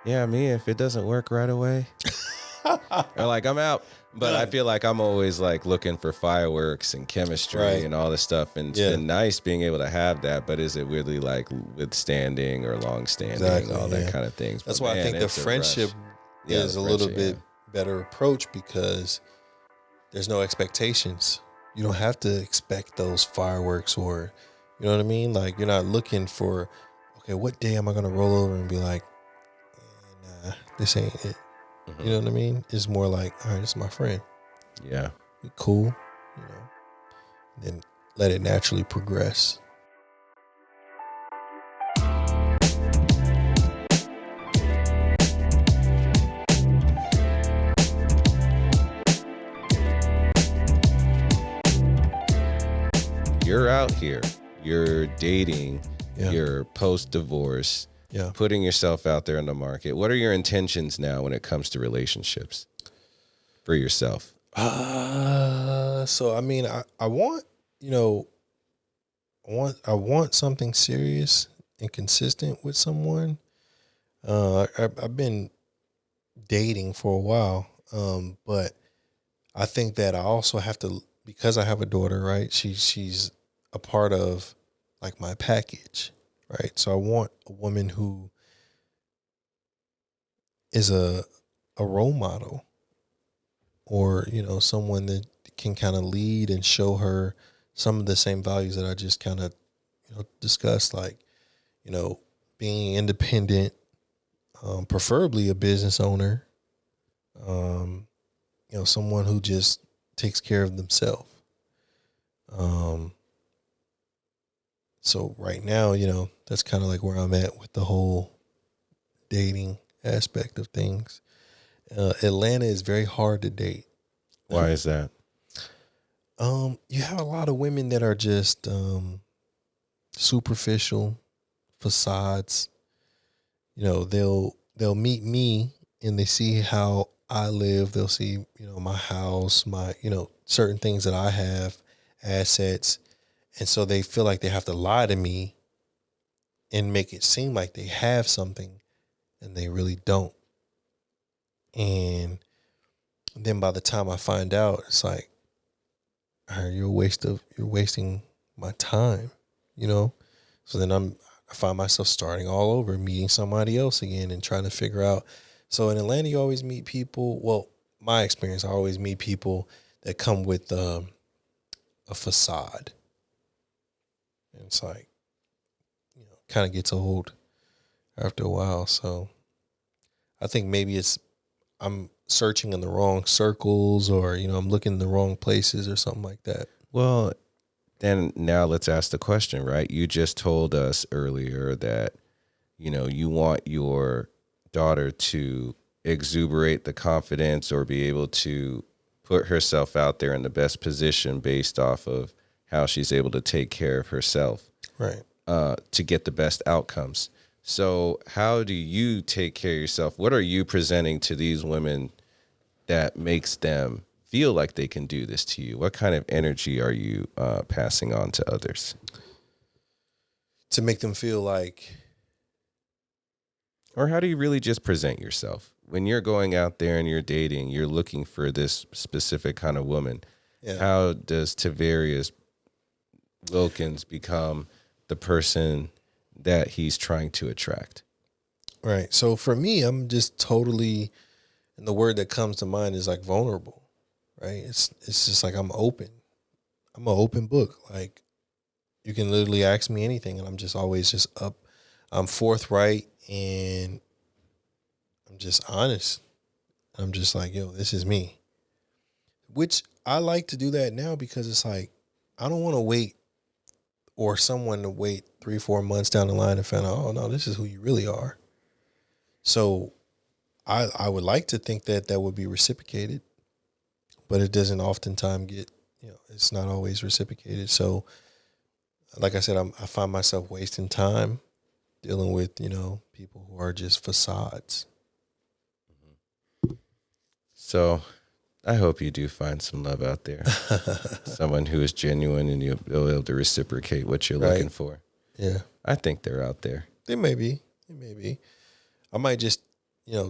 Yeah, me, if it doesn't work right away, or like I'm out. But I feel like I'm always like looking for fireworks and chemistry and all this stuff. And it's been nice being able to have that. But is it really like withstanding or long standing, all that kind of things? That's but why I think the friendship is a little bit better approach, because there's no expectations. You don't have to expect those fireworks, or, you know what I mean? Like, you're not looking for, okay, what day am I going to roll over and be like, nah, this ain't it. Mm-hmm. You know what I mean? It's more like, all right, this is my friend. Yeah. We cool, you know, and then let it naturally progress. You're out here, you're dating, you're post-divorce, putting yourself out there in the market. What are your intentions now when it comes to relationships for yourself? So I mean, I want, you know, I want something serious and consistent with someone. I've been dating for a while, but I think that I also have to, because I have a daughter, right? She's a part of like my package, right? So I want a woman who is a role model, or, you know, someone that can kind of lead and show her some of the same values that I just kind of, you know, discussed, like, you know, being independent, preferably a business owner, you know, someone who just takes care of themselves. So right now, you know, that's kind of like where I'm at with the whole dating aspect of things. Atlanta is very hard to date. Why is that? You have a lot of women that are just superficial facades. You know, they'll meet me and they see how I live. They'll see, you know, my house, my, you know, certain things that I have, assets. And so they feel like they have to lie to me and make it seem like they have something, and they really don't. And then by the time I find out, it's like, you're wasting my time, you know? So then I find myself starting all over, meeting somebody else again and trying to figure out. So in Atlanta, you always meet people. Well, my experience, I always meet people that come with a facade. And it's like, you know, kind of gets old after a while. So I think maybe I'm searching in the wrong circles, or, you know, I'm looking in the wrong places or something like that. Well, then now let's ask the question, right? You just told us earlier that, you know, you want your daughter to exuberate the confidence or be able to put herself out there in the best position based off of how she's able to take care of herself, right? To get the best outcomes. So how do you take care of yourself? What are you presenting to these women that makes them feel like they can do this to you? What kind of energy are you passing on to others? To make them feel like... Or how do you really just present yourself? When you're going out there and you're dating, you're looking for this specific kind of woman. Yeah. How does Taverius Wilkins become the person that he's trying to attract? Right. So for me, I'm just totally, and the word that comes to mind is like vulnerable, right? It's just like I'm open. I'm an open book. Like, you can literally ask me anything, and I'm just always just up. I'm forthright, and I'm just honest. I'm just like, yo, this is me. Which I like to do that now, because it's like, I don't want to wait, or someone to wait 3-4 months down the line and find out, oh no, this is who you really are. So I would like to think that would be reciprocated, but it doesn't oftentimes get, you know, it's not always reciprocated. So like I said, I find myself wasting time dealing with, you know, people who are just facades. So I hope you do find some love out there. Someone who is genuine and you'll be able to reciprocate what you're looking for. Yeah. I think they're out there. They may be. I might just,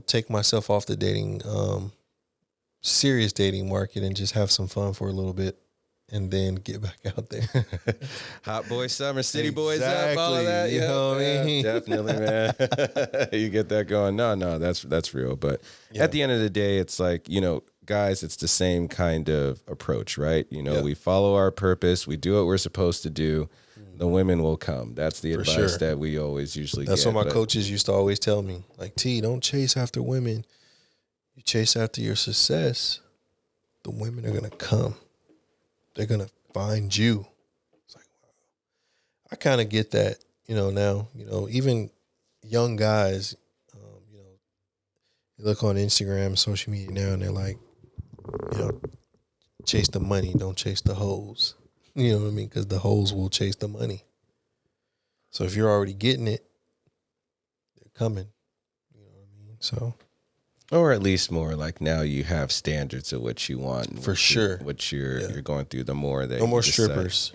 take myself off the dating, serious dating market and just have some fun for a little bit and then get back out there. Hot boy summer, city boys up, all of Exactly, that. you know what I mean? Definitely, man. You get that going. No, that's real. But Yeah. at the end of the day, it's like, guys, it's the same kind of approach, right? Yeah. We follow our purpose, we do what we're supposed to do. The women will come. That's the For advice sure. that we always usually That's get. what my coaches used to always tell me. Like, T, don't chase after women. You chase after your success. The women are going to come. They're going to find you. It's like, wow. I kind of get that, now, even young guys, you look on Instagram, social media now, and they're like, chase the money, don't chase the hoes. You know what I mean? Because the hoes will chase the money. So if you're already getting it, they're coming. You know what I mean? So, or at least more like now you have standards of what you want. And for sure. What you're going through, the more that no more strippers.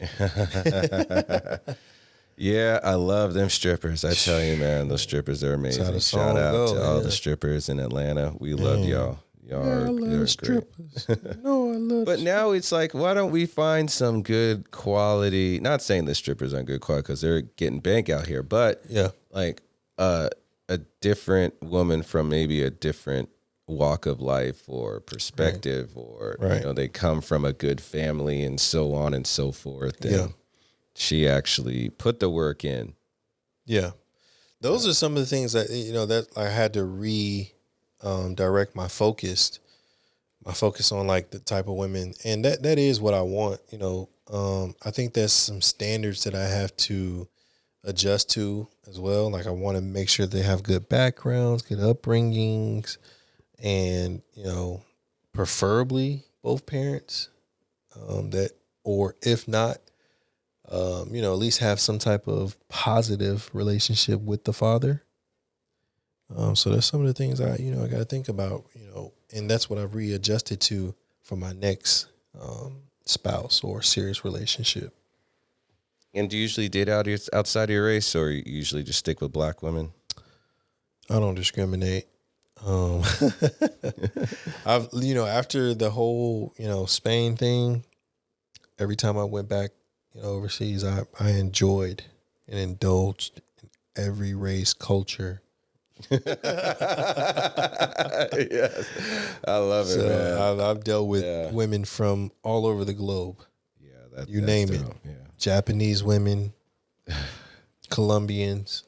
Yeah, I love them strippers. I tell you, man, those strippers are amazing. Shout out to all the strippers in Atlanta. We love y'all. Y'all are strippers. No, I love. But now it's like, why don't we find some good quality? Not saying the strippers aren't good quality because they're getting bank out here, but like a different woman from maybe a different walk of life or perspective, or they come from a good family and so on and so forth. And she actually put the work in. Yeah, those are some of the things that that I had to direct my focus on, like the type of women, and that is what I want. I think there's some standards that I have to adjust to as well. Like I want to make sure they have good backgrounds, good upbringings, and preferably both parents. Or if not, at least have some type of positive relationship with the father. So that's some of the things I got to think about, and that's what I've readjusted to for my next spouse or serious relationship. And do you usually date outside of your race, or you usually just stick with black women? I don't discriminate. I've after the whole Spain thing, every time I went back overseas, I enjoyed and indulged in every race, culture. Yes, I love it, man. I've dealt with women from all over the globe. Yeah, that's name dope. It. Yeah. Japanese women, Colombians.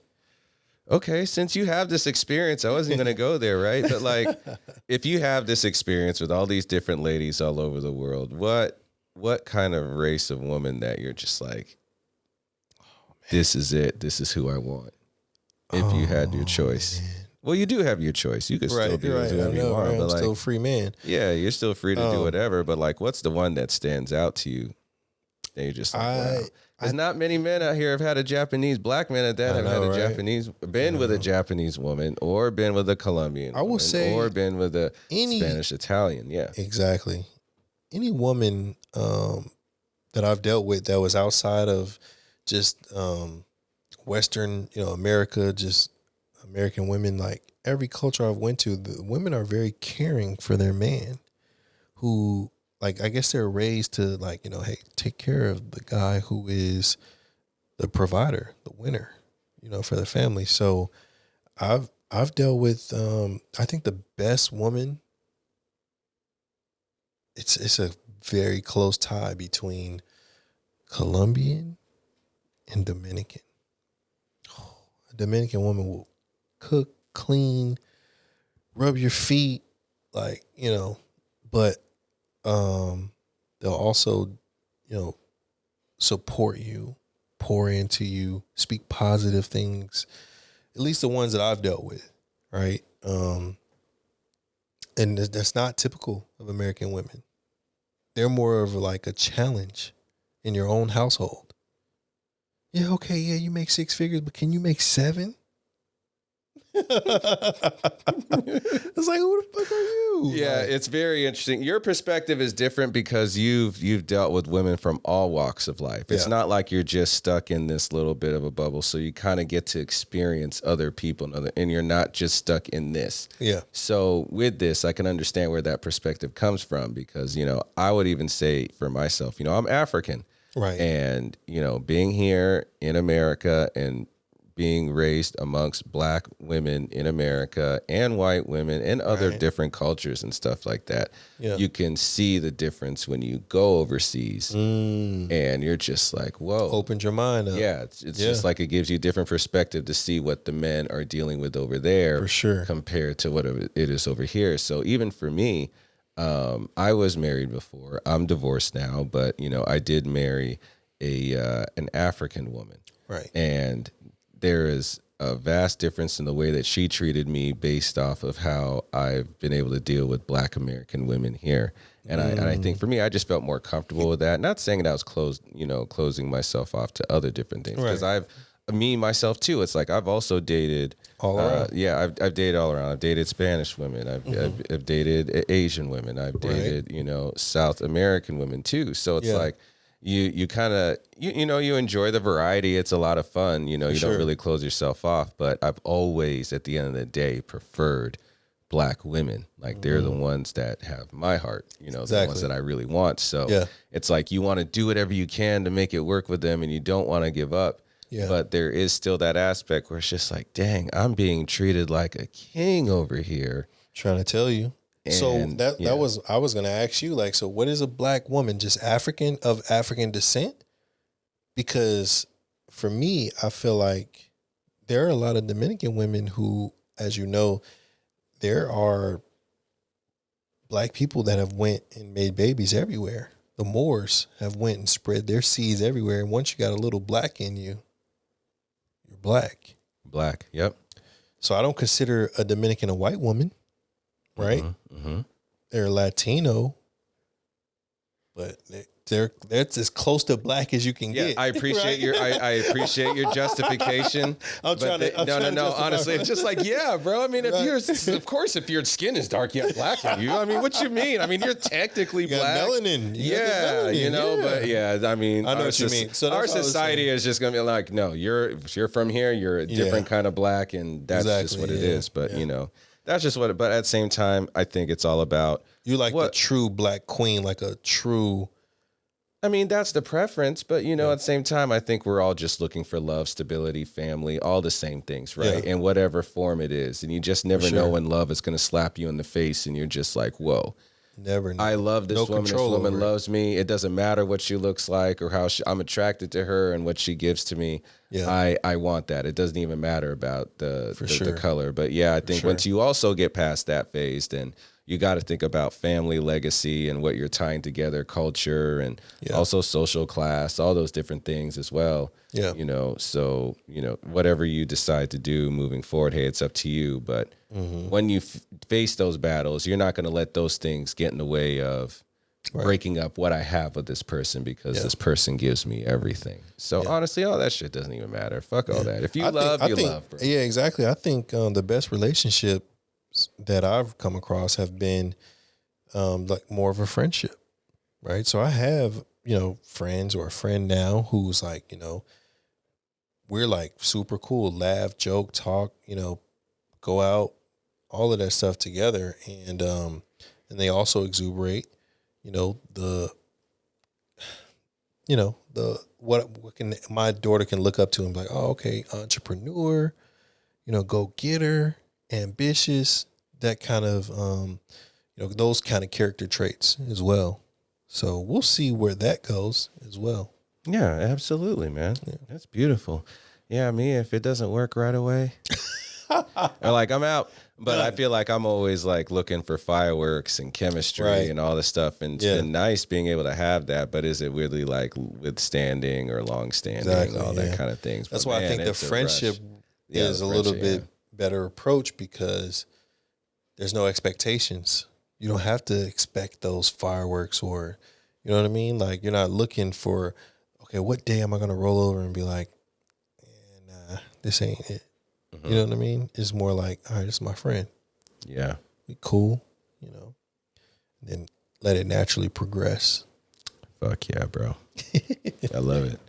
Okay, since you have this experience, I wasn't going to go there, right? But like, if you have this experience with all these different ladies all over the world, what kind of race of woman that you're just like, this is it, this is who I want? If you had your choice. Man. Well, you do have your choice. You can still do whatever you want. But I'm still a free man. Yeah, you're still free to do whatever. But like, what's the one that stands out to you? And you're just like, wow. There's not many men out here have had a Japanese, black men at that, have had a Japanese, been with a Japanese woman, or been with a Colombian woman, or been with a Spanish Italian. Yeah, exactly. Any woman that I've dealt with that was outside of just Western, America, just American women, like every culture I've went to, the women are very caring for their man, who, like, I guess they're raised to, like, hey, take care of the guy who is the provider, the winner, for the family. So I've dealt with, I think the best woman, it's a very close tie between Colombian and Dominican. A Dominican woman will cook, clean, rub your feet, like, but they'll also, support you, pour into you, speak positive things, at least the ones that I've dealt with, right? And that's not typical of American women. They're more of like a challenge in your own household. Yeah, okay, yeah, you make 6 figures, but can you make 7? It's like, who the fuck are you? Yeah, Like, it's very interesting. Your perspective is different because you've dealt with women from all walks of life. It's Yeah. not like you're just stuck in this little bit of a bubble. So you kind of get to experience other people and you're not just stuck in this. yeah, So with this, I can understand where that perspective comes from because, I would even say for myself, I'm African. right. And, being here in America and being raised amongst black women in America and white women and other Right. different cultures and stuff like that, Yeah. you can see the difference when you go overseas and you're just like, whoa. Opened your mind up. Yeah, it's Yeah. just like it gives you different perspective to see what the men are dealing with over there For sure. compared to what it is over here. So even for me, I was married before. I'm divorced now, but I did marry an African woman. Right. And there is a vast difference in the way that she treated me based off of how I've been able to deal with black American women here. And I think for me, I just felt more comfortable with that. Not saying that I was closing myself off to other different things because Right. myself too. It's like I've also dated All around. yeah, I've dated all around. I've dated Spanish women. I've dated Asian women. I've dated, South American women too. So it's Yeah. like you kind of, you enjoy the variety. It's a lot of fun. You sure. don't really close yourself off. But I've always, at the end of the day, preferred black women. Like they're the ones that have my heart, the ones Exactly. that I really want. So Yeah. it's like you want to do whatever you can to make it work with them and you don't want to give up. Yeah. But there is still that aspect where it's just like, dang, I'm being treated like a king over here. Trying to tell you. So And, that yeah. was, I was going to ask you, like, so what is a black woman? Just of African descent? Because for me, I feel like there are a lot of Dominican women who, as you know, there are black people that have went and made babies everywhere. The Moors have went and spread their seeds everywhere. And once you got a little black in you, you're black. Black. Yep. So I don't consider a Dominican a white woman, right? Mm-hmm. They're Latino, but that's as close to black as you can Yeah, get. I appreciate right? I appreciate your justification. I'm trying to No. Honestly, it's just like, yeah, bro. I mean, of course, if your skin is dark, yeah, black than you. I mean, what you mean? I mean, you're technically You got black. melanin. You got the Yeah, melanin, but yeah, I mean, I know what you mean. So that's our what I was society saying. is just gonna be like, no, if you're from here, you're a different kind of black, and that's just Exactly, what it yeah, is. But yeah. that's just what. But at the same time, I think it's all about. You like the What? true black queen, like a true. I mean, that's the preference, but at the same time, I think we're all just looking for love, stability, family, all the same things, right? Yeah. In whatever form it is. And you just never sure. know when love is going to slap you in the face and you're just like, whoa, Never know. I love this No woman. This control woman over it. loves me. It doesn't matter what she looks like or how I'm attracted to her and what she gives to me. Yeah. I want that. It doesn't even matter about the sure. color. But yeah, I think sure. once you also get past that phase, then you got to think about family legacy and what you're tying together, culture and Yeah. also social class, all those different things as well. Yeah. So, whatever you decide to do moving forward, hey, it's up to you. But when you face those battles, you're not going to let those things get in the way of breaking up what I have with this person because this person gives me everything. So honestly, all that shit doesn't even matter. Fuck all that. If you love, you love, bro. Yeah, exactly. I think the best relationships that I've come across have been like more of a friendship, right? So I have, friends or a friend now who's like, we're like super cool, laugh, joke, talk, go out, all of that stuff together. And they also exuberate, what can my daughter can look up to and be like, oh, okay, entrepreneur, go getter, ambitious, that kind of, those kind of character traits as well. So we'll see where that goes as well. Yeah, absolutely, man. Yeah. That's beautiful. Yeah, me, if it doesn't work right away, like I'm out. But I feel like I'm always like looking for fireworks and chemistry and all this stuff. And it's been nice being able to have that. But is it really like withstanding or long standing, all that kind of things? That's but why man, I think the it's a friendship rush. is a little bit better approach because there's no expectations. You don't have to expect those fireworks or, you know what I mean? Like you're not looking for, okay, what day am I going to roll over and be like, nah, this ain't it. You know what I mean? It's more like, all right, it's my friend. Yeah. We cool, you know. And then let it naturally progress. Fuck yeah, bro. I love it.